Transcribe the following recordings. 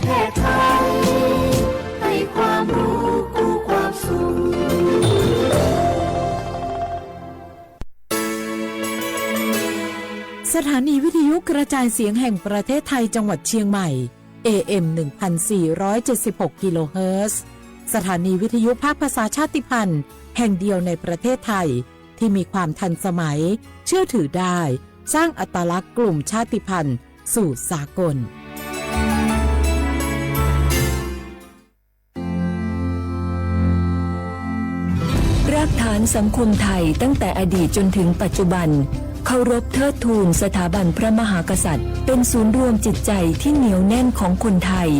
เทศไทยให้ความรู้กู้ความสุขสถานีวิทยุกระจายเสียงแห่งประเทศไทยจังหวัดเชียงใหม่ AM 1476 กิโลเฮิรตซ์สถานีวิทยุภาคภาษาชาติพันธุ์แห่งเดียวในประเทศไทยที่มีความทันสมัยเชื่อถือได้สร้างอัตลักษณ์กลุ่มชาติพันธุ์สู่สากลรากฐานสังคมไทยตั้งแต่อดีตจนถึงปัจจุบันเคารพเทิดทูนสถาบันพระมหากษัตริย์เป็นศูนย์รวมจิตใจที่เหนียวแน่นของคนไทย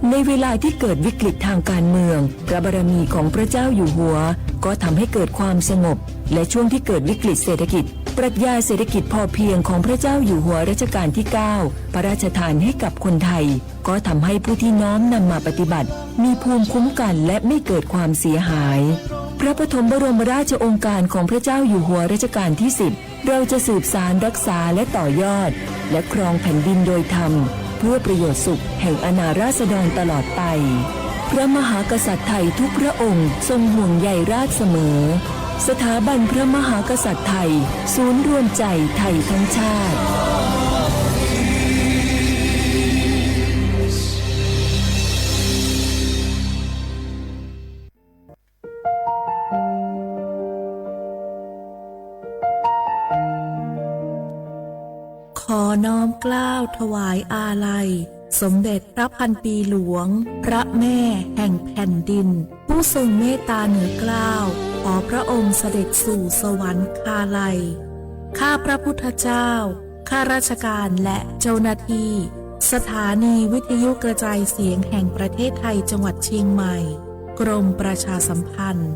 ในเวลาที่เกิดวิกฤตทางการเมืองพระบารมีของพระเจ้าอยู่หัวก็ทำให้เกิดความสงบและช่วงที่เกิดวิกฤตเศรษฐกิจปรัชญาเศรษฐกิจพอเพียงของพระเจ้าอยู่หัวรัชกาลที่ 9 พระราชทานให้กับคนไทยก็ทำให้ผู้ที่น้อมนำมาปฏิบัติมีภูมิคุ้มกันและไม่เกิดความเสียหายพระปฐมบรมราชโองการของพระเจ้าอยู่หัวรัชกาลที่ 10เราจะสืบสานรักษาและต่อยอดและครองแผ่นดินโดยธรรมเพื่อประโยชน์สุขแห่งอาณาราษฎรตลอดไปพระมหากษัตริย์ไทยทุกพระองค์ทรงห่วงใยราษฎร์เสมอสถาบันพระมหากษัตริย์ไทยศูนย์รวมใจไทยทั้งชาติขอน้อมเกล้าถวายอาลัยสมเด็จพระพันปีหลวงพระแม่แห่งแผ่นดินผู้ทรงเมตตาเหนือเกล้าขอพระองค์เสด็จสู่สวรรคาลัยข้าพระพุทธเจ้าข้าราชการและเจ้าหน้าที่สถานีวิทยุกระจายเสียงแห่งประเทศไทยจังหวัดเชียงใหม่กรมประชาสัมพันธ์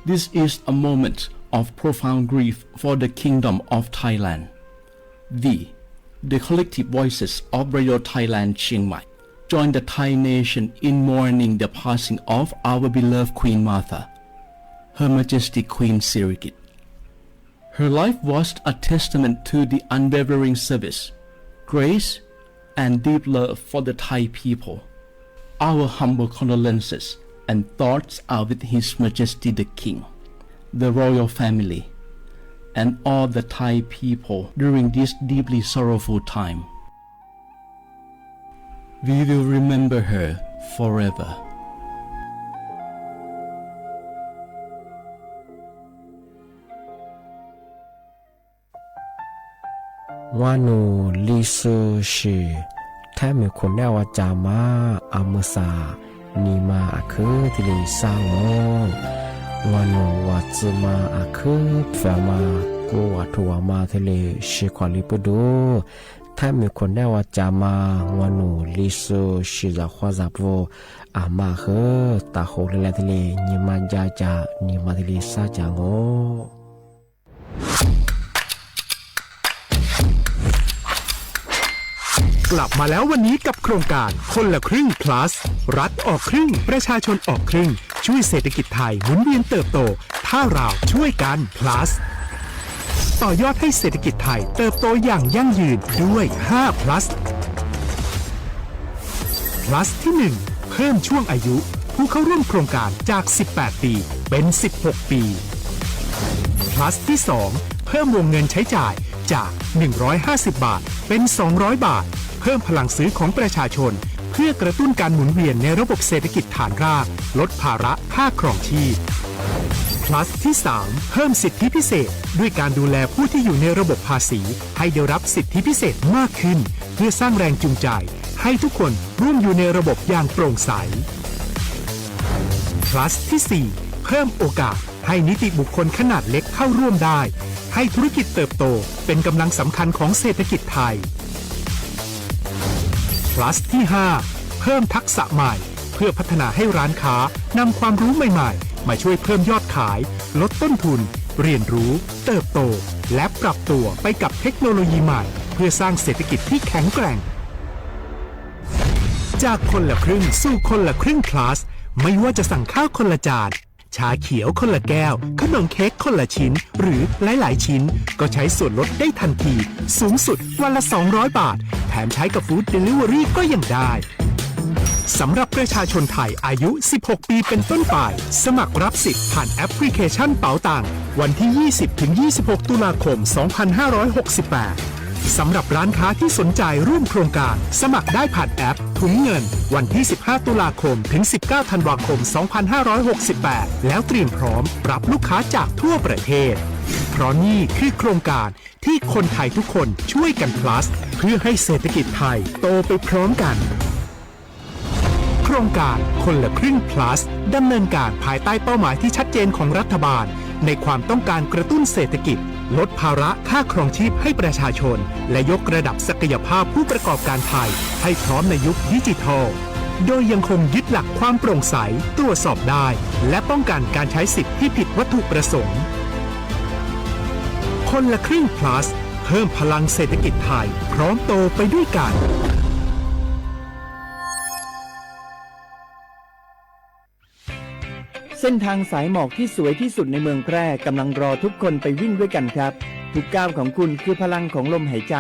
This is a moment of profound grief for the Kingdom of Thailand. The collective voices of Radio Thailand Chiang Mai join the Thai nation in mourning the passing of our beloved Queen Martha, Her Majesty Queen Sirikit. Her life was a testament to the unwavering service, grace, and deep love for the Thai people. Our humble condolences and thoughts are with His Majesty the King, the royal family, and all the Thai people during this deeply sorrowful time. We will remember her forever. วานูลิซูชิแท้มีคนแนวจามาอามุสานีมาอาคือที่ลิซางงวานูวัจมาอาคือแฟมากูวัตวมาที่ลิชิควาลิปุดูแท้มีคนแนวจามาวานูลิซูชิจะขวาจับโวอามาคือตาโหเลเลที่ลินีมาจาจานีมาที่ลิซาจางงกลับมาแล้ววันนี้กับโครงการคนละครึ่ง plus รัฐออกครึ่งประชาชนออกครึ่งช่วยเศรษฐกิจไทยหมุนเวียนเติบโตถ้าเราช่วยกัน plus ต่อยอดให้เศรษฐกิจไทยเติบโตอย่างยั่งยืนด้วย5 plus plus ที่1เพิ่มช่วงอายุผู้เข้าร่วมโครงการจาก18ปีเป็น16ปี plus ที่2เพิ่มวงเงินใช้จ่ายจาก150 บาทเป็น200 บาทเพิ่มพลังซื้อของประชาชนเพื่อกระตุ้นการหมุนเวียนในระบบเศรษฐกิจฐานรากลดภาระค่าครองชีพ plus ที่3เพิ่มสิทธิพิเศษด้วยการดูแลผู้ที่อยู่ในระบบภาษีให้ได้รับสิทธิพิเศษมากขึ้นเพื่อสร้างแรงจูงใจให้ทุกคนร่วมอยู่ในระบบอย่างโปร่งใส plus ที่4เพิ่มโอกาสให้นิติบุคคลขนาดเล็กเข้าร่วมได้ให้ธุรกิจเติบโตเป็นกำลังสำคัญของเศรษฐกิจไทย plus ที่5เพิ่มทักษะใหม่เพื่อพัฒนาให้ร้านค้านำความรู้ใหม่ๆมาช่วยเพิ่มยอดขายลดต้นทุนเรียนรู้เติบโตและปรับตัวไปกับเทคโนโลยีใหม่เพื่อสร้างเศรษฐกิจที่แข็งแกร่ง จากคนละครึ่งสู่คนละครึ่ง plus ไม่ว่าจะสั่งข้าวคนละจานชาเขียวคนละแก้วขนมเค้กคนละชิ้นหรือหลายๆชิ้นก็ใช้ส่วนลดได้ทันทีสูงสุดวันละ200 บาทแถมใช้กับฟู้ดเดลิเวอรี่ก็ยังได้สำหรับประชาชนไทยอายุ16 ปีเป็นต้นไปสมัครรับสิทธิ์ผ่านแอปพลิเคชันเป๋าตังวันที่ 20-26 ตุลาคม 2568 สำหรับร้านค้าที่สนใจร่วมโครงการสมัครได้ผ่านแอปถุงเงินวันที่ 15 ตุลาคมถึง 19 ธันวาคม 2568 แล้วเตรียมพร้อมรับลูกค้าจากทั่วประเทศเพราะนี่คือโครงการที่คนไทยทุกคนช่วยกัน plus เพื่อให้เศรษฐกิจไทยโตไปพร้อมกันโครงการคนละครึ่ง plus ดำเนินการภายใต้เป้าหมายที่ชัดเจนของรัฐบาลในความต้องการกระตุ้นเศรษฐกิจลดภาระค่าครองชีพให้ประชาชนและยกระดับศักยภาพผู้ประกอบการไทยให้พร้อมในยุคดิจิทัลโดยยังคงยึดหลักความโปร่งใสตรวจสอบได้และป้องกันการใช้สิทธิที่ผิดวัตถุประสงค์คนละครึ่ง plus เพิ่มพลังเศรษฐกิจไทยพร้อมโตไปด้วยกันเส้นทางสายหมอกที่สวยที่สุดในเมืองแพร่กำลังรอทุกคนไปวิ่งด้วยกันครับทุกก้าวของคุณคือพลังของลมหายใจ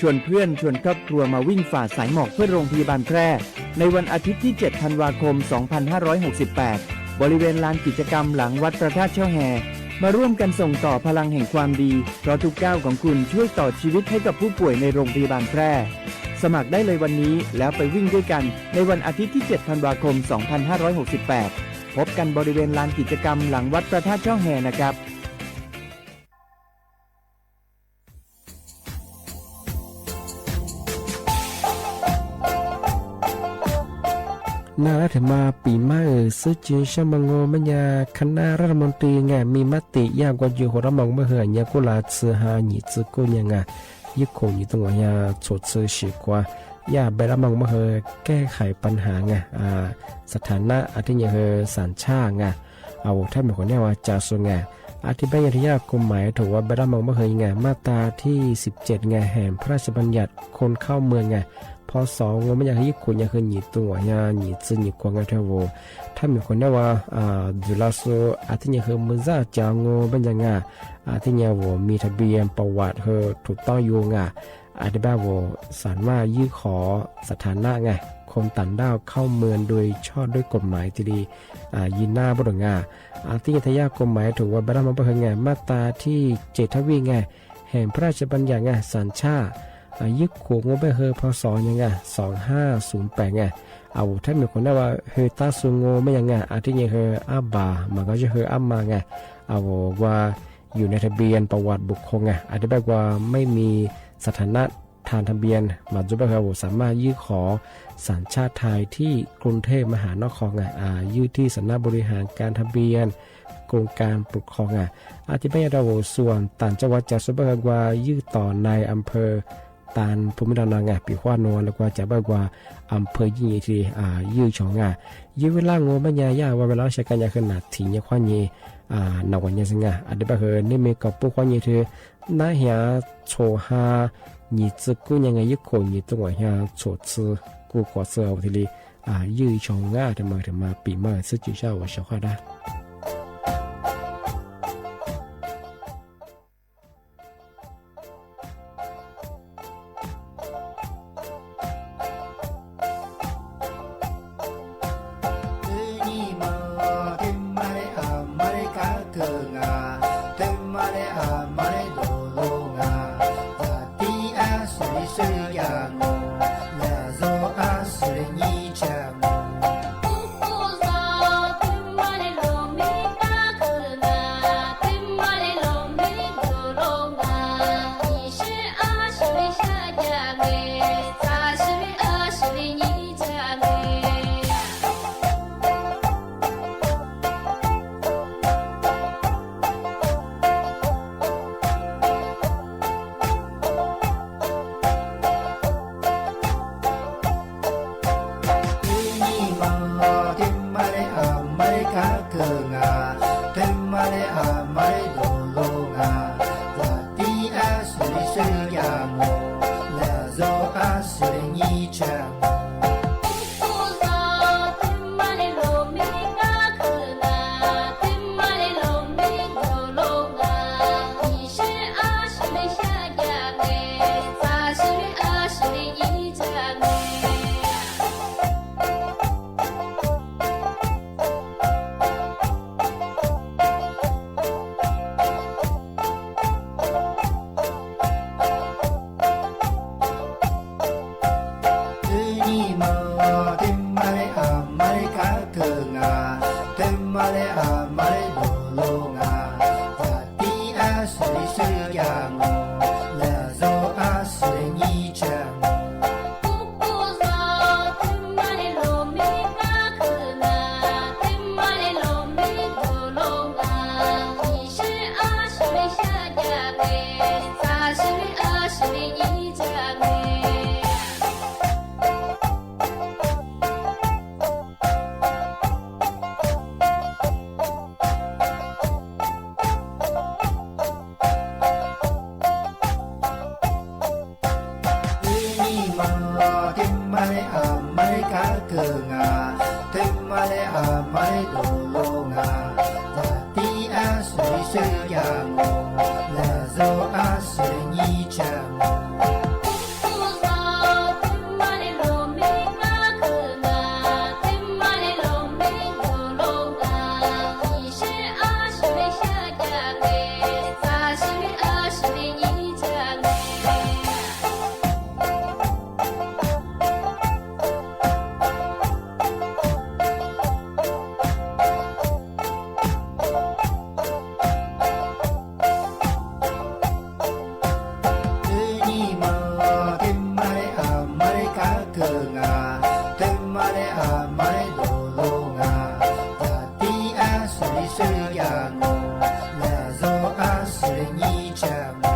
ชวนเพื่อนชวนครอบครัวมาวิ่งฝ่าสายหมอกเพื่อโรงพยาบาลแพร่ในวันอาทิตย์ที่ 7 ธันวาคม 2568 บริเวณลานกิจกรรมหลังวัดพระธาตุช่อแฮมาร่วมกันส่งต่อพลังแห่งความดีเพราะทุกก้าวของคุณช่วยต่อชีวิตให้กับผู้ป่วยในโรงพยาบาลแพร่สมัครได้เลยวันนี้แล้วไปวิ่งด้วยกันในวันอาทิตย์ที่ 7 ธันวาคม 2568พบกันบริเวณลานกิจกรรมหลังวัดพระธาตุช่อแฮนะครับน่ารักถึงมาปีใหม่ซื้อจีนชมังโงมันยาคณะรัฐมนตรีไงมีมติยากกว่าอยู่หัวระมองเมื่อเหื่อยกุลาซื้อหาหนีซื้อกูยังไงยึดโคอยู่ตรงว่ายาสดซื้อฉีกว่าอย่าไปละมังมาเฮอแก้ไขปัญหาไงสถานะอาทิตย์เฮอสัญชาติไงเอาถ้าเป็นคนเนี่ยว่าจะส่งไงอธิบายที่ยากกฎหมายถูกว่าไปละมังมาเฮอไงมาตราที่17ไงแห่งพระราชบัญญัติคนเข้าเมืองไงพอ2งไม่อยากให้คนอยากให้หนีตัวญาหนีซึหนีกวางกันเท่าว่าถ้ามีคนเนี่ยว่าดูแลสุอาทิตย์เฮอมือจะจางบัญญัติไงอาทิตย์ว่ามีทะเบียนประวัติเฮอถูกต้องอยู่ไงอธิบายว่าสารว่ายื่นขอสถานะไงคนต่างด้าวเข้าเมืองโดยชอบด้วยกฎหมายที่ดียินหน้าบดงาที่ทายากฎหมายถูกว่าบรรมประเฮงไงมาตราที่7ทวีไงแห่งพระราชบัญญัติไงสัญชาติยึดขวงงบเฮอพศยังไง2508ไงเอาถ้ามีคนได้ว่าเฮอตาสุงโงไม่ยังไงอาทิตย์เฮออาบามันก็จะเฮออามาไงเอาว่าอยู่ในทะเบียนประวัติบุคคลไงอธิบายว่าไม่มีสถานะทางทะเบียนมาจุบะสามารถยื่นขอสัญชาติไทยที่กรุงเทพมหานครยื่นที่สำนักบริหารการทะเบียนกรมการปกครองอธิบายเราส่วนต่างจังหวัดจะสุบะว่ายื่นต่อในอำเภอตานภูมิลำนาปีขวานนแล้วก็จะบอกว่าอำเภอยี่ที่ยื่นช่องยื่นเวลาโง่ไม่ยากว่าเวลาใช้การยาขนาดถี่เนี่ยขวานยี่นวันยังไงอธิบายนี่มีกับผู้ขวานยี่ที่น่าเหี้ยโชฮาหนีซึกูยังไงยึดโคนหนีตัวเหี้ยโชซึกูกอดเสือทีนี้ยืดช่องถึงมาปีใหม่ซื้อจีเช่าว่าเช่าข้าได้ งาเต็มมาเลอามาเลโลโลงาตาตีอาสุริสุริยาโงลาโซอาสุริญีจาม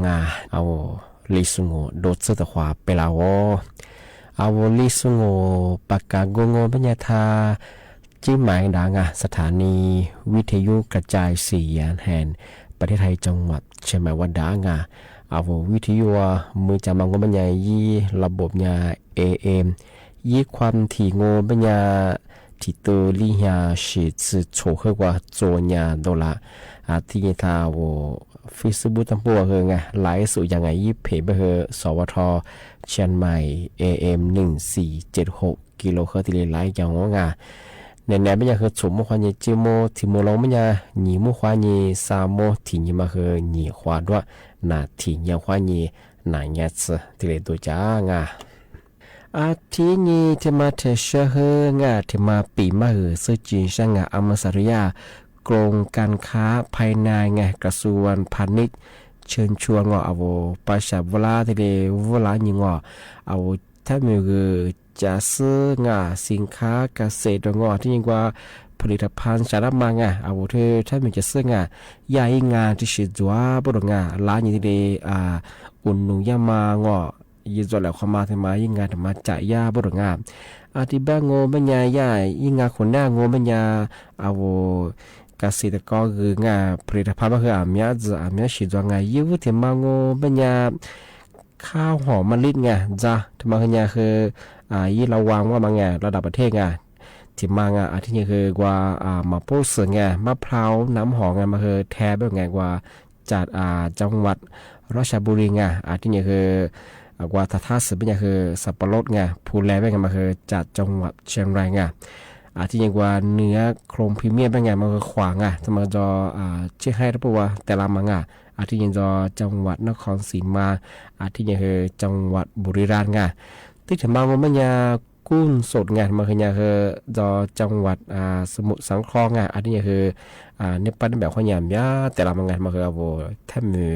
งาเอาลิสุงโงโดดเสตขวาเปลาวเอาลิสุงโงปากกาโกโงปัญญาธาจิ้มหมายดางสถานีวิทยุกระจายเสียงแห่ง ประเทศไทยจังหวัดเชียงใหม่วันดางาเอาวิทยุมือจำมังก็บรรยายยี่ระบบยา AM ยี่ความถี่โงบรรยาที่ตัวลิฮาสิจะโชว์ให้กว่าโจญาโดละที่นี่ทาวฟิสบุตัมปัวเฮงไงไลฟ์สู่ยังไงยี่เพย์เบอร์สวทเชียงใหม่ AM 1476กิโลเฮิรตซ์ที่ไลฟ์อย่างงาในแนวไม่ยากคือสมมติว่าเนี่ยจิโมที่โมลงไม่ยาหนีมุขวานี่สามโมที่นี่มาคือหนีขวาด้วยนาที่ยังขวานี่นายยัดที่เลยตัวจ้างาทีนี้ที่มาเทเชเฮงาที่มาปีมาซึ่งจีนช่างอเมสริยากรมการค้าภายในไงกระทรวงพาณิชย์เชิญชวนงเอาประชาเวลาที่เลยเวลายิงเอาถ้ามีจะซื้องาสินค้าเกษตรงที่ยิ่งกว่าผลิตภัณฑ์สารมังเอาเธอถ้ามีจะซื้องายายงานที่ชื่อจัวบดงาร้านยิ่งที่อุ่นนุ่งยามางยินจอแล้วเข้ามาทำไมยิ่งงานทำมาจ่ายยาบดงาที่บ้านโง่บรรยายย่ายยิ่งงานคนหน้าโง่บรรยาเอาเกษตรกรคืองาผลิตภัณฑ์ก็คืออาเมียจะอาเมียชื่อจัวงายิ่งที่มาโง่บรรยาข้าวหอมมะลิไงจ้าที่มาเนี่ยคือยี่ระวังว่ามาไงระดับประเทศไงที่มาไงที่นี่คือกว่ามาโพสไงมะพร้าวน้ำหอมไงมาคือแทบแบบไงกว่าจัดจังหวัดราชบุรีไงที่นี่คือกว่าท่าสืบเป็นไงคือสับปะรดไงภูแลเป็นไงมาคือจัดจังหวัดเชียงรายไงที่นี่กว่าเนื้อโครมพรีเมียมเป็นไงมาคือขวางไงที่มาจอเชื่อให้รับว่าแต่ละมังที่นี่จอจังหวัดนครศรีมาที่นี่คือจังหวัดบุรีรัมย์ไงที่ถึงมาว่ามันยากุ้นสดไงมันคือยาคือจอจังหวัดสมุทรสาครไงที่นี่คือเนปาลแบบข้อยามยาแต่ละมังไงมันคือเอาแทบมือ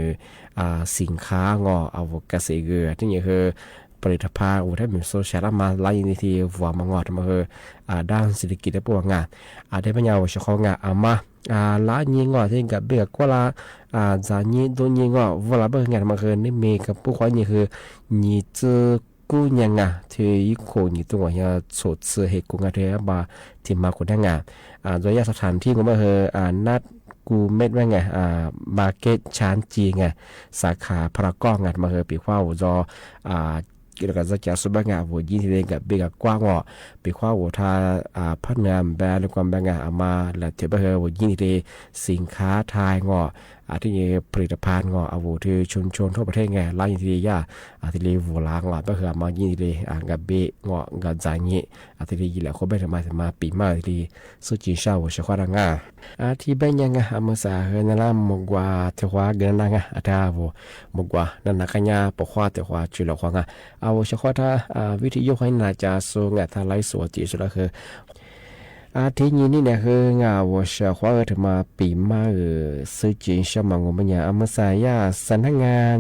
สินค้างเอาเกษตรเกลือที่นี่คือผลิตภัณฑ์แทบมือโซเชียลมาไล่ยินทีหัวมังงอมันคือด้านเศรษฐกิจและพวกงานได้ปัญญาวิชาของงานมาล้านยิงอ่ะที่กับเบียกว่าละจานี้ตัวยิงอ่ะเวลาเบิ่งงานมันคือนี่มีกับพวกข้อยนี่คือนี่จะกูยังที่อีกคนนี่ตัวเนี่ยสดเสือเหตุกูงานที่มาที่มาคนทั้งงานโดยสถานที่ก็มาคือนัดกูเม็ดว่าไงมาร์เก็ตชานจีไงสาขาพารากอนงานมาคือปีข้าวจอกิจการจะสุบังงานวัวยินที่เรียนกับเบกกว้างว่าปีข้าววัวทาพัฒนาแบรนด์ความแบงงานมาและเทปเฮอวัวยินที่สินค้าไทยงอที่นี่ผลิตภัณฑ์งออาวุธที่ชนทั่วประเทศไงไล่ยินที่ยาที่เรียวัวล้างว่าก็คือมายินที่กับเบงอกับใจงี้ที่เรียยินแล้วเขาไม่ทำมาปีมาที่สุจิชาวชาวรังที่เป็นยังไงอามาสาเฮนั่นละมกว่าเทว่าเกินนั่งอาวัวมกว่านั่นนักขยาปกว่าเทว่าจุลขวางเอาเฉพาะถ้าวิธียกให้นาจาสูงถ้าไล่สวดจีสุดก็คือที่นี้นี่เนี่ยคืองาวัชขวาถึงมาปีมาซื้อจีนชมังงบัญญาอเมสายาสำนักงาน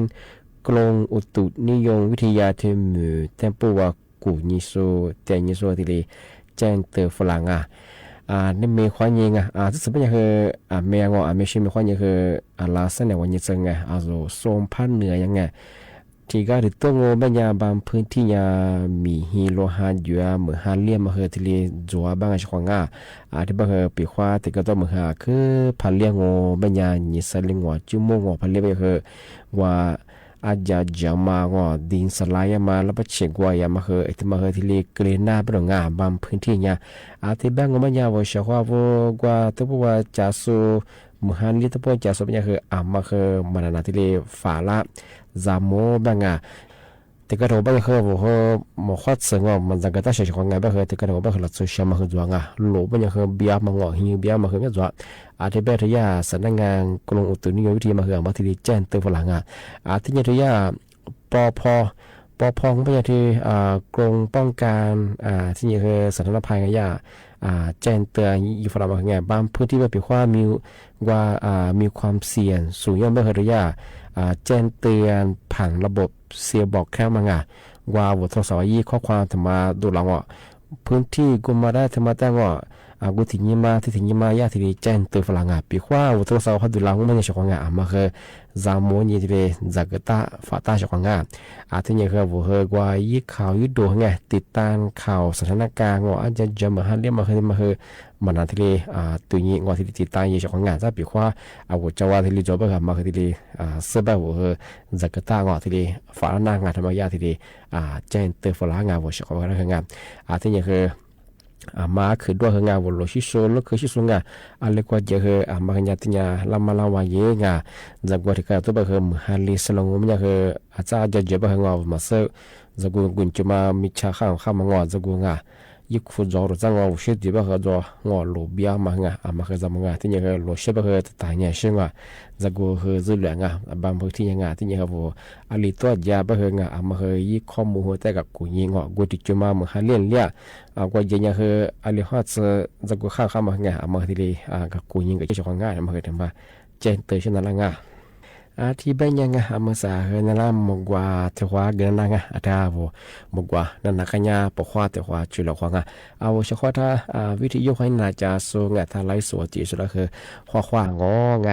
กรมอุตุนิยมวิทยาเทมือเทมปัวกูนิโซเตนิโซที่เลยแจ้งเตอฝรั่งนี่มีความยิงที่สุดเป็นคือเมียงไม่ใช่มีความยิงคือลาเส้นในวันนี้จังไงโซมพันเหนือยังไงที่ก็ถึงตัวงูเป็นยาบางพื้นที่ยามีฮีโรฮาอยู่เหมือนฮาเลียมมาเฮที่เรียจัวบางช่วงที่บางปีขวาที่ก็ต้องมาคือพันเลี้ยงงูเป็นยาหยิสลิงว่าจุ่มงูพันเลี้ยงไปคือว่าอาจจะจำมาว่าดินสลายมาแล้วไปเช็คว่าอย่ามาคือที่มาคือที่เรียเกลียน่าเป็นงาบางพื้นที่เนี่ยที่บางงูเป็นยาว่าเชื่อว่าตัวว่าจะสู้มหันลิตรพจะสู้เป็นยาคือมาคือมันนาที่เรียฝาละจามโมบางแต่ก็เราไม่เคยบอกว่าหมอขัดเสียงมันจะกระตุ้นเฉยๆของไงบ้างแต่ก็เราไม่เคยหลับโซเชียลมาคือจัวหลูเป็นยังเคยเบียร์มังหิวเบียร์มาคือไม่จัวที่เบทียาสำนักงานกรมอุตุนิยมวิทยามาคือมาที่แจ้งเตือนฝรั่งที่นี่ทียาปพก็เป็นที่กรมป้องกันที่นี่คือสาธารณภัยไงแจ้งเตือนอยู่ฝรั่งมาคือไงบางพื้นที่แบบปีว่ามีความเสี่ยงสูงย่อมไม่เคยทียาแจ้งเตือนผ่านระบบเสียบอกแค่มังว่าบททดสอบยี่ข้อความธรรมาดูหลังพื้นที่กุมมาได้ธรรมาแต่ว่ากุฏิยิมาที่ถึงยิมาญาติที่แจ้งเตือนฝรั่งปีว่าบททดสอบเขาดูหลังไม่ใช่ชาวงมาคือจามโมนี่ที่จากตาฝาตาชาวงที่นี่คือบุเฮกว่ายี่ข่าวยุดดูไงติดตามข่าวสถานการณ์อาจจะจะมาฮันเรียกมาคือ มันนาทีนี้ตัวนี้งอที่ติดตามยี่สิบของงานจะปีกว่าวัวเจ้าว่าที่ลีจบแบบมาคือที่ลีเสื้อแบบวัวจักรตางอที่ลีฝาหน้างานธรรมยาที่ลีเจนเตอร์ฝรั่งงานวัวชอบอะไรงานที่นี่คือมาคือด้วยงานวัวโลชิโซโลคือชิโซงานอะไรก็จะคือมาขยันที่นี่ลำมาลำวายงานจักรวาที่การตัวแบบคือฮันลีสลงมันคืออาจารย์จะแบบงานมาเสือจักรกุญจมามิชาข้ามงานจักรงานยิ่งฟุตจอร์จังว่าชุดที่แบบเขาจะงอลูบียมาไงมาคือจะมางที่นี่คือลูเชื่อแบบคือตายเนี่ยใช่ไหมจะกูคือจุดเหลืองบางพื้นที่ยังที่นี่ครับผมอลิตัวยาแบบคือมาคือยิ่งข้อมูลหัวแต่กับกูยิงกูติดจุมาเหมือนเลี้ยนเลี้ยกูยังคืออลิฮัตจะกูข้ามมาไงมาที่นี่กับกูยิงกับเจ้าของง่ายมาคือทำมาเจนเตอร์ชนะละไงที่เป็นยังไงมาสาเหตุนั้นมกว่าเทว่าเกินนั่งada woมกว่านั่นนักญาปกว่าเทว่าจุลขวางเอาเฉพาะถ้าวิธียกให้นาจาสูงถ้าไล่สวดจีสุดก็คือขวางง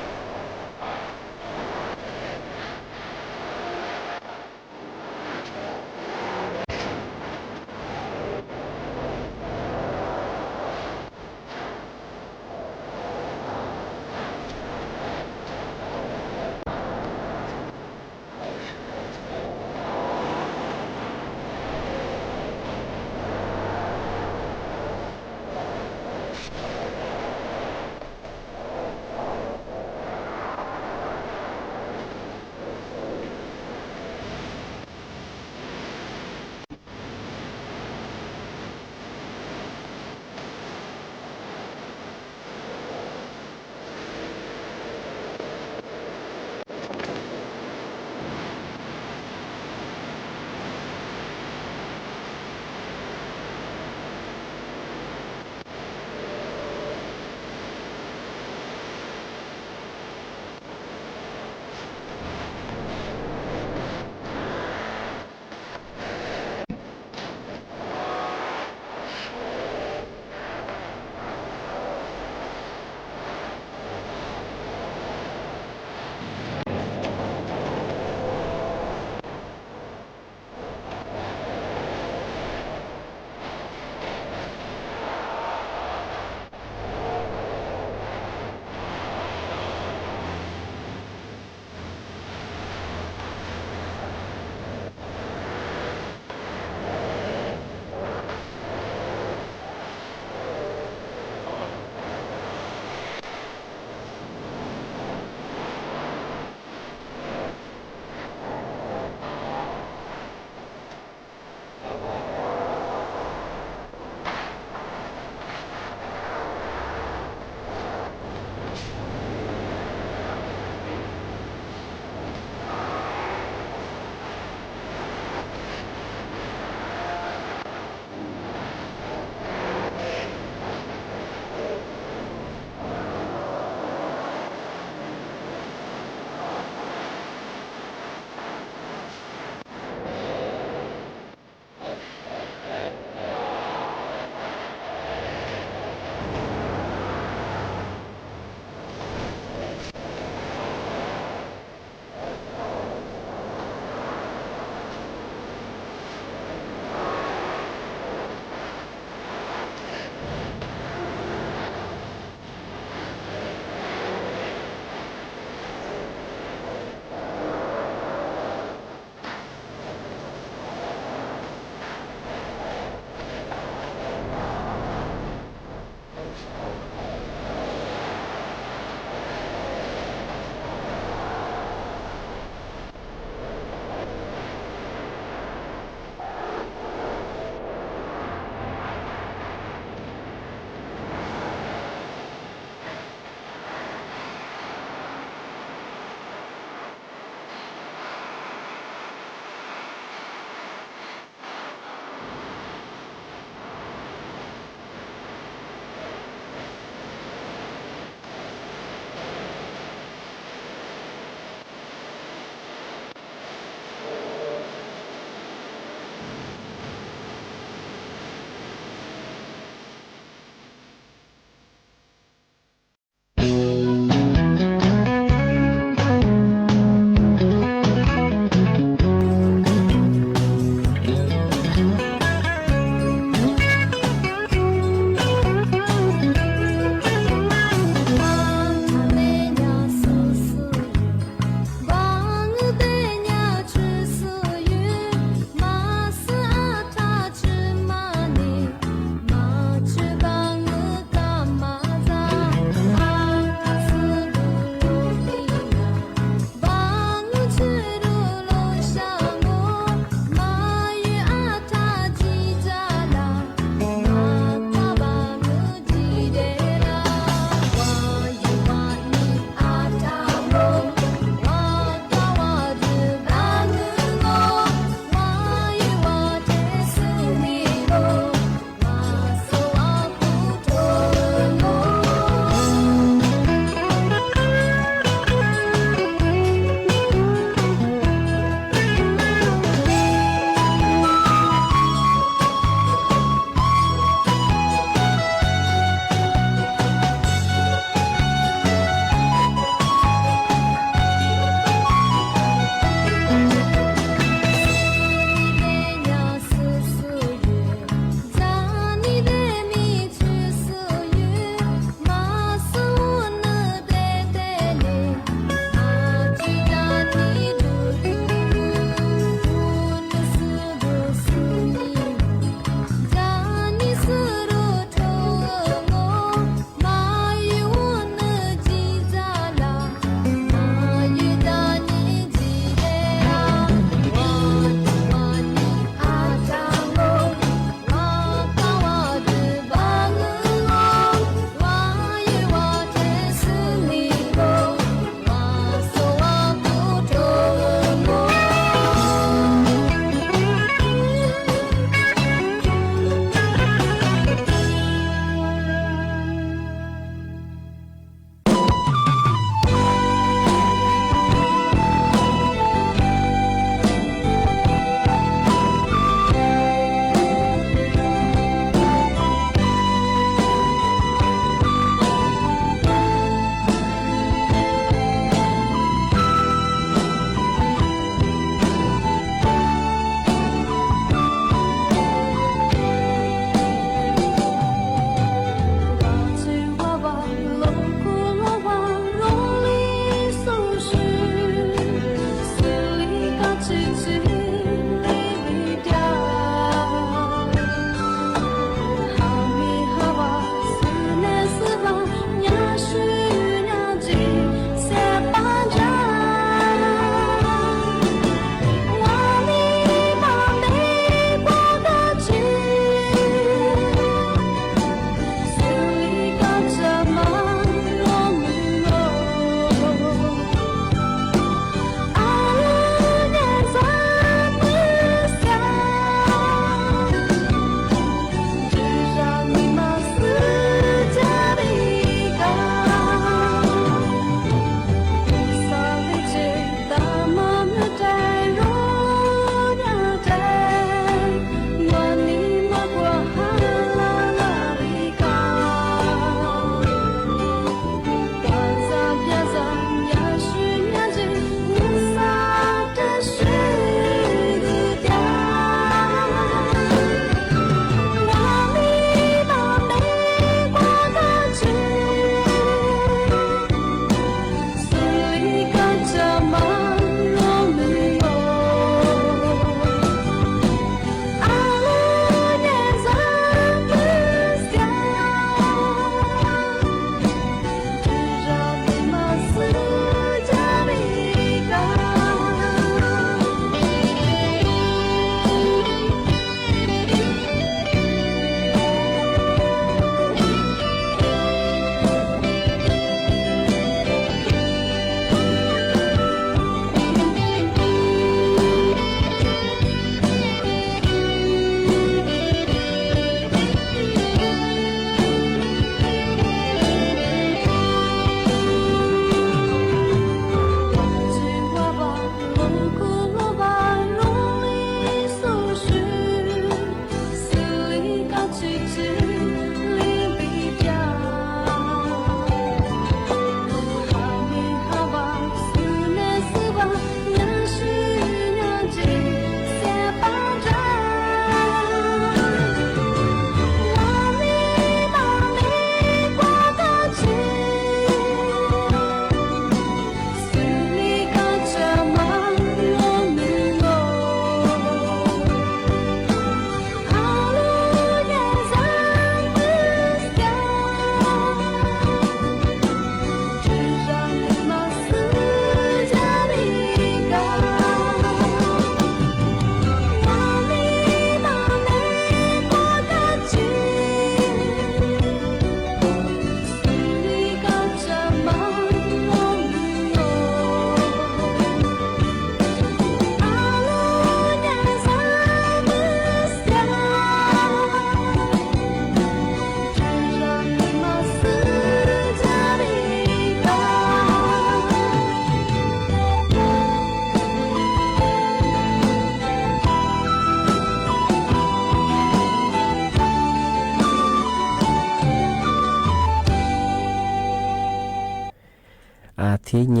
ทีเน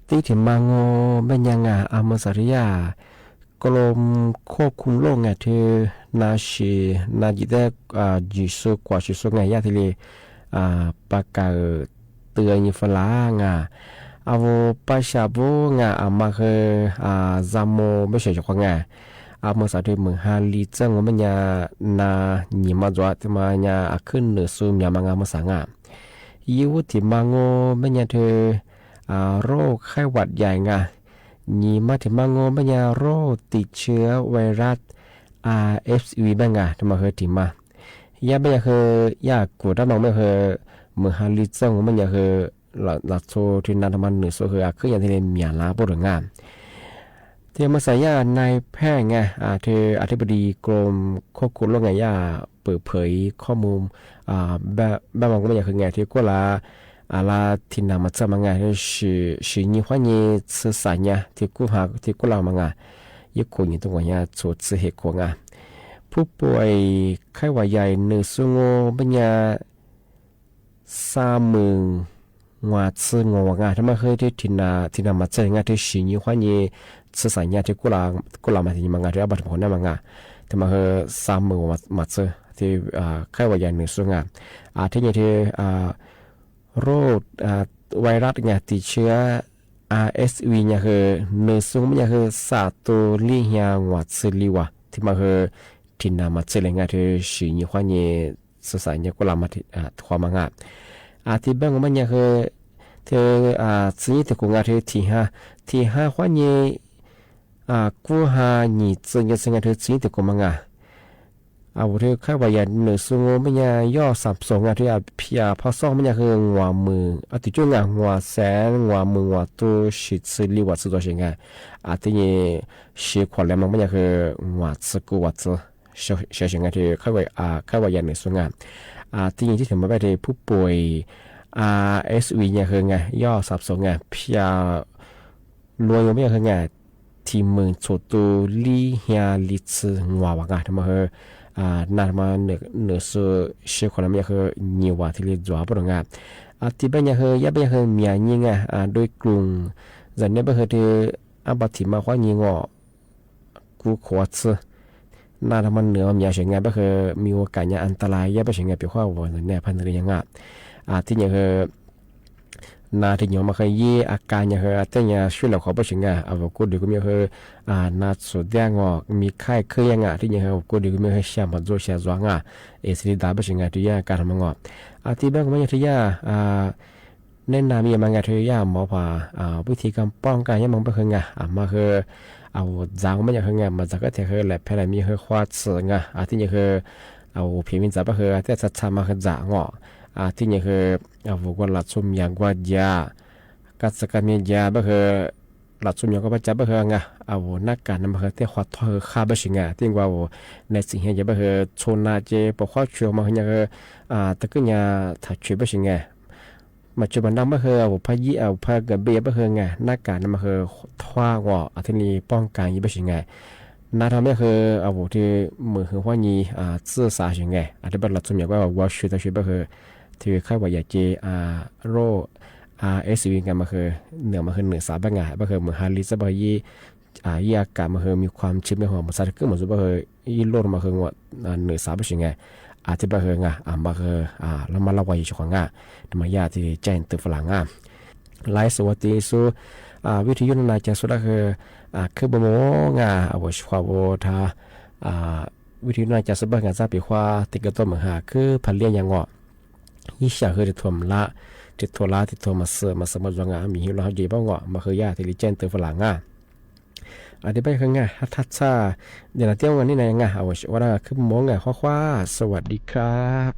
ตีถึงมังโงเป็นยังไงอามสาริยากรมควบคุมโรคไงเธอนาชีนาจิได้จิสุกว่าจิสุไงยาทีเลยประกาศเตือนฝรั่งเอาปัชาบุงอามาคือจามโมไม่ใช่จักรไงอามาสาธิตมือฮาลีจังว่ามันยานาหนีมาจวดมาญาขึ้นเหนือซูมยามางามาสังยิวที่มังโงมันยาเธอโรคไข้หวัดใหญ่ยีมาถึงมังโงมันยาโรคติดเชื้อไวรัสRSV บ้างทำไมเคยถึงมายาไม่เคยยากกว่าถ้ามังไม่เคยมือฮาลีจังว่ามันยาเคยหลักโซที่นันทมันเหนือโซคือขึ้นอย่างที่เรียนมีลาบดงามเทมาสายานายแพทย์ไงเธออธิบดีกรมควบคุมโรคไงเปิดเผยข้อมูลแบบมันก็ไม่อยากคือไงที่ก็ลาที่นำมาจะมาไงที่นี่ว่านี่สื่อสารเนี่ยที่กูเรามาไงยิ่งคนยิ่งต้องว่าเนี่ยโจทย์เหตุของผู้ป่วยไข้หวัดใหญ่เหนือสูงปัญญา30,000ว่าซื้องวทำไมเคยที่นำมาเจองที่สิ่งนี้ว่านี่สื่อสารเนี่ยที่กูเรามาที่มังที่อาบัติผลเนี่ยมังทำไมเคย30,000มาเจอที่ไข้หวัดใหญ่เหนือสูงที่นี่ที่โรคไวรัสเนี่ยติดเชื้อRSV เนี่ยคือเหนือสูงเนี่ยคือซาโตลิฮยางวัดซิลิวะที่มาคือที่นำมาเจริญงานที่สิ่งนี้ว่านี่สื่อสารเนี่ยกูเรามาที่ความมังที่บ้างมันเนี่ยคือเธอสิ่งที่กูงานที่ห้าว่านี่กูหานี่สิ่งที่เธอสิ่งที่กูมังเอาเธอข้าวใหญ่เหนือสูงมันเนี่ยย่อสับสนที่พิอาพอซ่องมันเนี่ยคือหัวมือที่จุ่งหัวแสนหัวมือหัวตัวชิดสิลิวัดสุดตัวเองที่นี่ชีขวัญแล้วมันเนี่ยคือหัวสกุวัดสุเสียเองที่ข้าวใหญ่เหนือสูงที่นี่ที่ถึงมาไปที่ผู้ป่วย RSV เนี่ยคือไงย่อสับสนพิอารวยมันเนี่ยคือไงที่มือโฉตูลีเฮียลิซหัวว่างทำไมนามาเหนือสูเชื่อคนนั้นยังคือนิวที่เรียกจัวปรงที่เป็นยังคือยาเป็นยังคือมีอย่างนี้โดยกลุ่มจากนี้เป็นคือบัติมาว่ายิงกูขวดนาทำมันเหนือมีอย่างเงี้ยเป็นคือมีโอกาสอันตรายยาเป็นอย่างเงี้ยเป็นข้อว่าเนี่ยพันธุ์ยังที่ยังคือนาที่ยังมาเคยยี่อาการยังคือแต่ยังช่วยเหลือเขาไปถึงเอากูดีก็มีคือนาสุดยังมีไข้เคยยังที่ยังคือกูดีก็มีคือเชื่อมันจะเชื่อจังสิริดาไปถึงที่ยังการทำงานที่บ้านก็ไม่ยังที่เน้นนามีมันยังที่ยังหมอผ่าวิธีการป้องกันยังมันไปคือมาคือเอาจางไม่ยังคือมาจากก็ที่คือแหละแพ้มีคือควาดเสือที่ยังคือเอาเพียงมินจับไปคือที่จะทำมาคือจางที่นี่คือพวกหลักสุ่มยางกว่ายากัสกามียาบ่คือหลักสุ่มยางก็ประจับบ่คือนักการนำบ่คือที่ขวัดทอค่าบ่สิที่ว่าในสิ่งเฮียบ่คือชนนาเจบ่ข้อช่วยมาคือตะกึญาถ้าช่วยบ่สิปัจจุบันนั้นบ่คือพายีพากระเบียบ่คือนักการนำบ่คือทว่าที่นี่ป้องกันบ่สินาทำให้คือที่มือคือว่านี่ซื่อสาสิที่บัดหลักสุ่มยางว่าช่วยแต่ช่วยบ่คือที่ข้าวว่าอยากเจโรRSV กันมาคือเหนือมาคือเหนือสาบง่ายมาคือเหมือนฮาริสบายียากาศมาคือมีความชื้นในหัวมันสัตว์ก็เหมือนสุบคือยีโลดมาคือว่าเหนือสาบเป็นไงที่บาคือมาคือแล้วมาละวายอยู่ของทำไมยาที่แจ้งตื่นฝรั่งไลฟ์สวัสดีสู่วิทยุนาจะสุดคือบโมว่าชควาโวทาวิทยุนาจะสุดงานซาปีว่าติดกับตัวเหมือนคือพันเลี้ยงยังยี่สิบคือที่ทวมละที่ทัวละที่ทัวมาเสือมาสมัครงานมีหิวเราเยอะบ้างมาคือยาที่ลิเจนเตอร์ฝรั่งอันนี้ไปคืองทัศซาเดี๋ยวเราเที่ยวกันนี่ไหนว่าคือมองคว้าสวัสดีครับ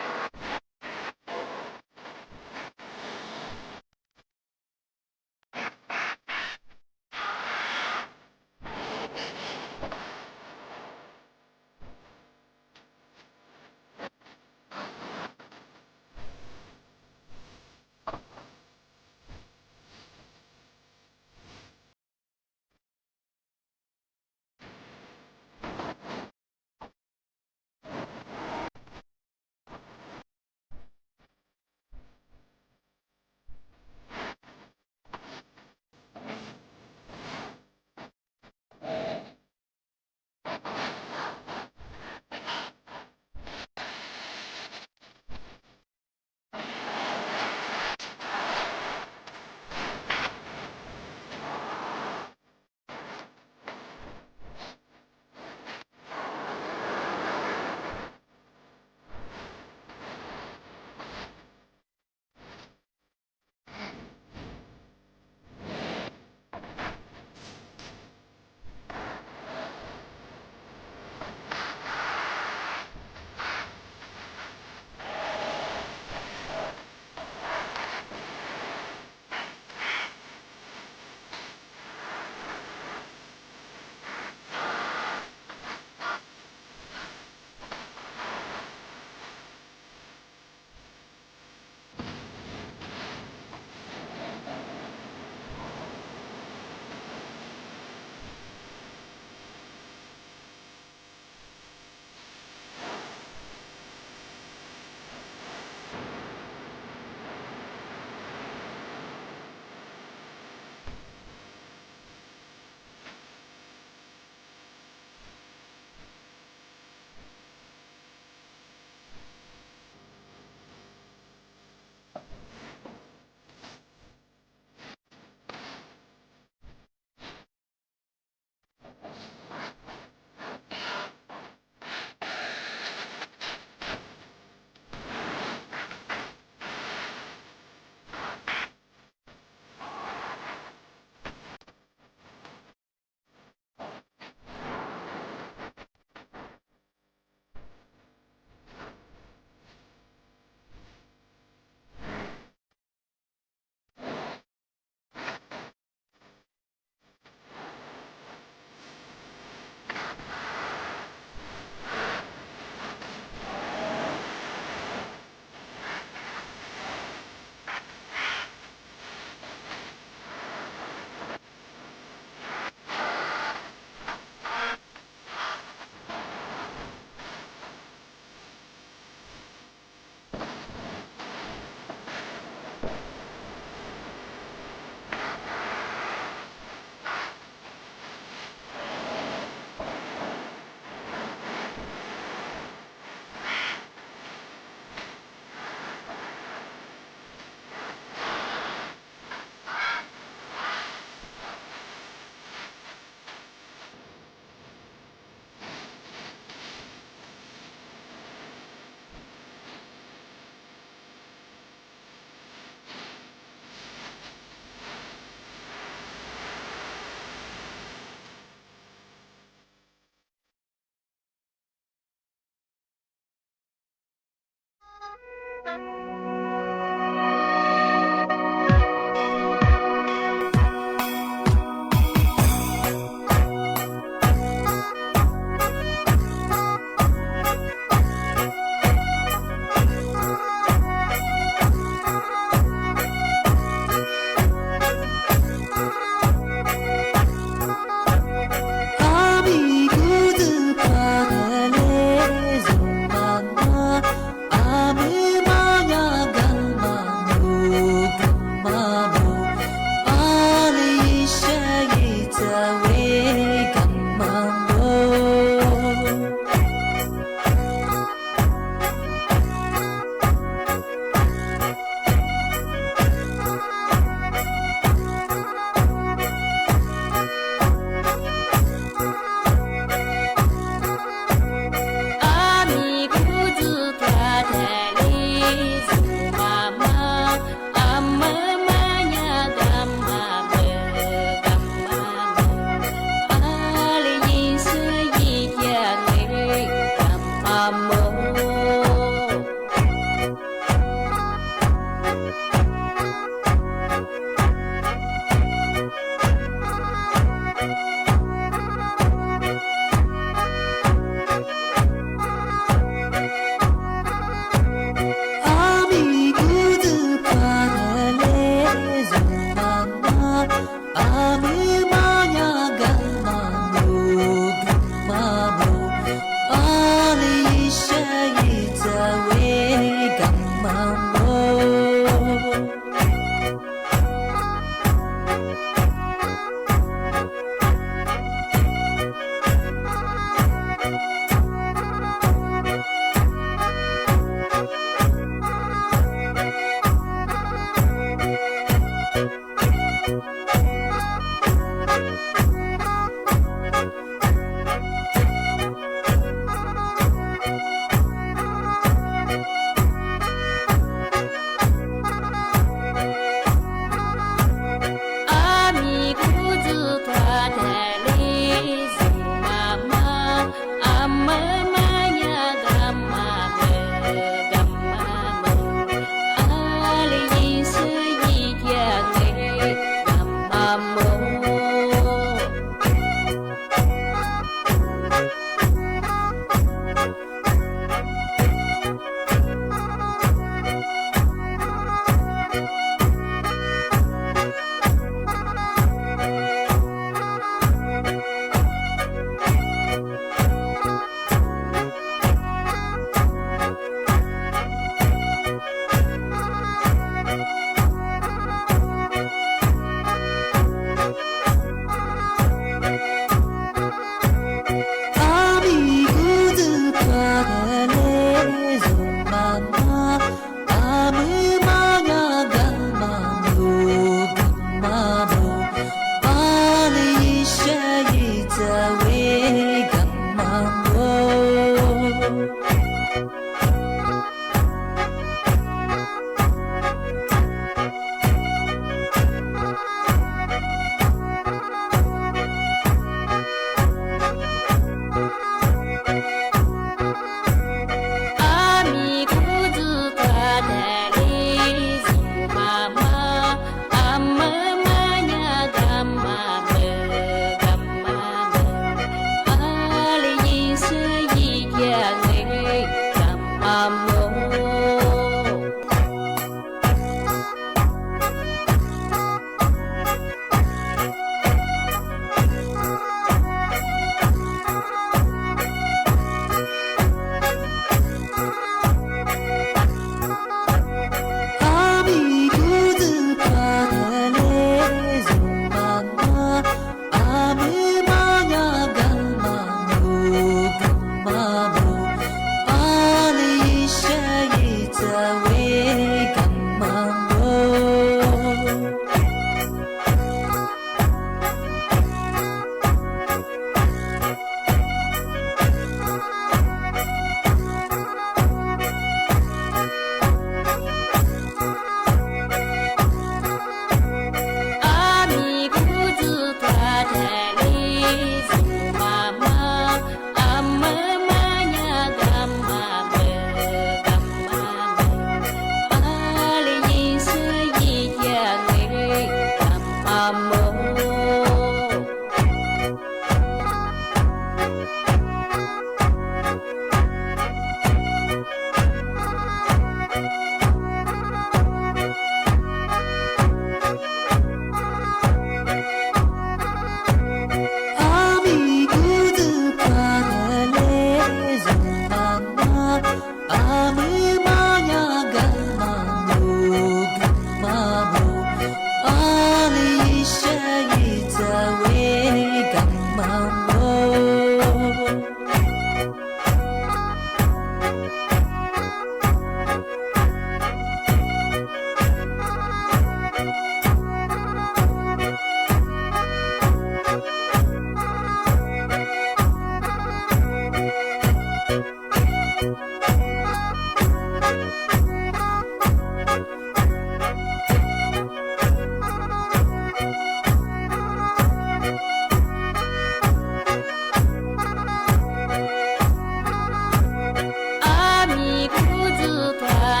阿弥陀佛，达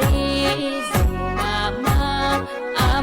利祖玛玛，阿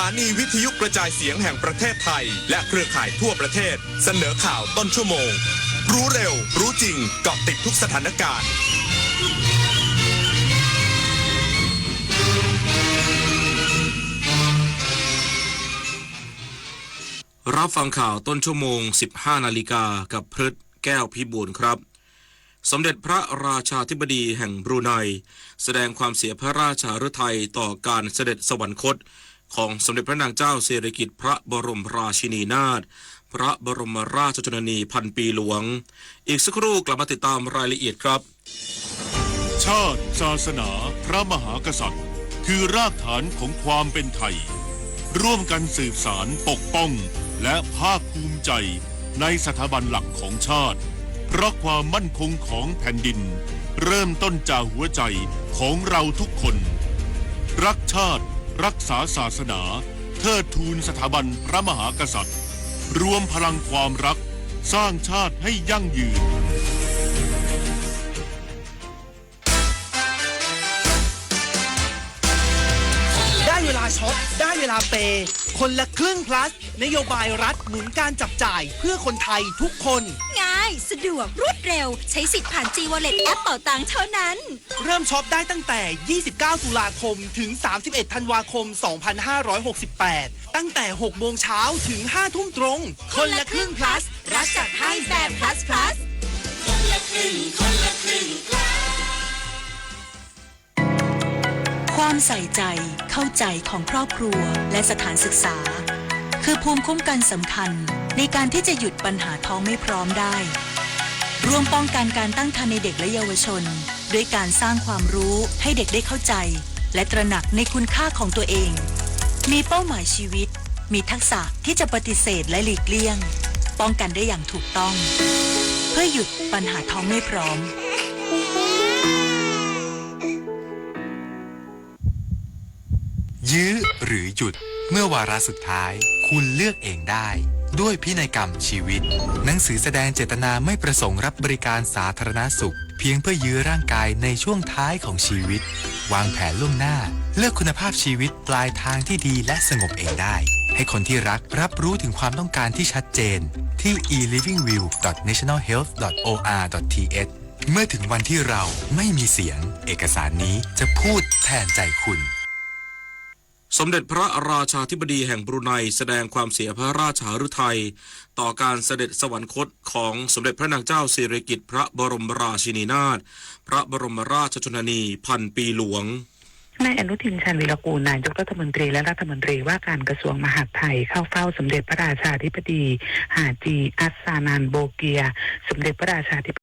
านีวิทยุกระจายเสียงแห่งประเทศไทยและเครือข่ายทั่วประเทศเสนอข่าวต้นชั่วโมงรู้เร็วรู้จริงเกาะติดทุกสถานการณ์รับฟังข่าวต้นชั่วโมง 15 นาฬิกากับพฤทธิ์แก้วพิบูลครับสมเด็จพระราชาธิบดีแห่งบรูไนแสดงความเสียพระราชาฤทัยต่อการเสด็จสวรรคตของสมเด็จพระนางเจ้าสิริกิติ์พระบรมราชินีนาถพระบรมราชชนนีพันปีหลวงอีกสักครู่กลับมาติดตามรายละเอียดครับชาติศาสนาพระมหากษัตริย์คือรากฐานของความเป็นไทยร่วมกันสืบสานปกป้องและภาคภูมิใจในสถาบันหลักของชาติเพราะความมั่นคงของแผ่นดินเริ่มต้นจากหัวใจของเราทุกคนรักชาติรักษาศาสนาเทิดทูนสถาบันพระมหากษัตริย์รวมพลังความรักสร้างชาติให้ยั่งยืนได้เวลาช็อปได้เวลาเปย์คนละครึ่ง plus นโยบายรัฐหนุนการจับจ่ายเพื่อคนไทยทุกคนง่ายสะดวกรวดเร็วใช้สิทธิ์ผ่าน G-Wallet แอปเป๋าตังค์เท่านั้นเริ่มช็อปได้ตั้งแต่ 29 ตุลาคมถึง 31 ธันวาคม 2568 ตั้งแต่ 6 โมงเช้าถึง 5 ทุ่มตรงคนละครึ่ง plus รัฐจัดให้แบบ plus plus คนละครึ่งคนละครึ่ง ความใส่ใจเข้าใจของครอบครัวและสถานศึกษาคือภูมิคุ้มกันสำคัญในการที่จะหยุดปัญหาท้องไม่พร้อมได้ร่วมป้องกันการตั้งครรภ์ในเด็กและเยาวชนด้วยการสร้างความรู้ให้เด็กได้เข้าใจและตระหนักในคุณค่าของตัวเองมีเป้าหมายชีวิตมีทักษะที่จะปฏิเสธและหลีกเลี่ยงป้องกันได้อย่างถูกต้องเพื่อหยุดปัญหาท้องไม่พร้อมยื้อหรือหยุดเมื่อวาระสุดท้ายคุณเลือกเองได้ด้วยพินัยกรรมชีวิตหนังสือแสดงเจตนาไม่ประสงค์รับบริการสาธารณสุขเพียงเพื่อยื้อร่างกายในช่วงท้ายของชีวิตวางแผนล่วงหน้าเลือกคุณภาพชีวิตปลายทางที่ดีและสงบเองได้ให้คนที่รักรับรู้ถึงความต้องการที่ชัดเจนที่ e-livingview.nationalhealth.or.th เมื่อถึงวันที่เราไม่มีเสียงเอกสารนี้จะพูดแทนใจคุณสมเด็จพระราชาธิบดีแห่งบรูไนแสดงความเสียพระราชาฤทัยต่อการเสด็จสวรรคตของสมเด็จพระนางเจ้าสิริกิติ์พระบรมราชินีนาถพระบรมราชชนนีพันปีหลวงนายอนุทินชาญวีรกูลนายกรัฐมนตรีและรัฐมนตรีว่าการกระทรวงมหาดไทยเข้าเฝ้าสมเด็จพระราชาธิบดีฮาจีอัสซานันโบเกียสมเด็จพระราชาธิบ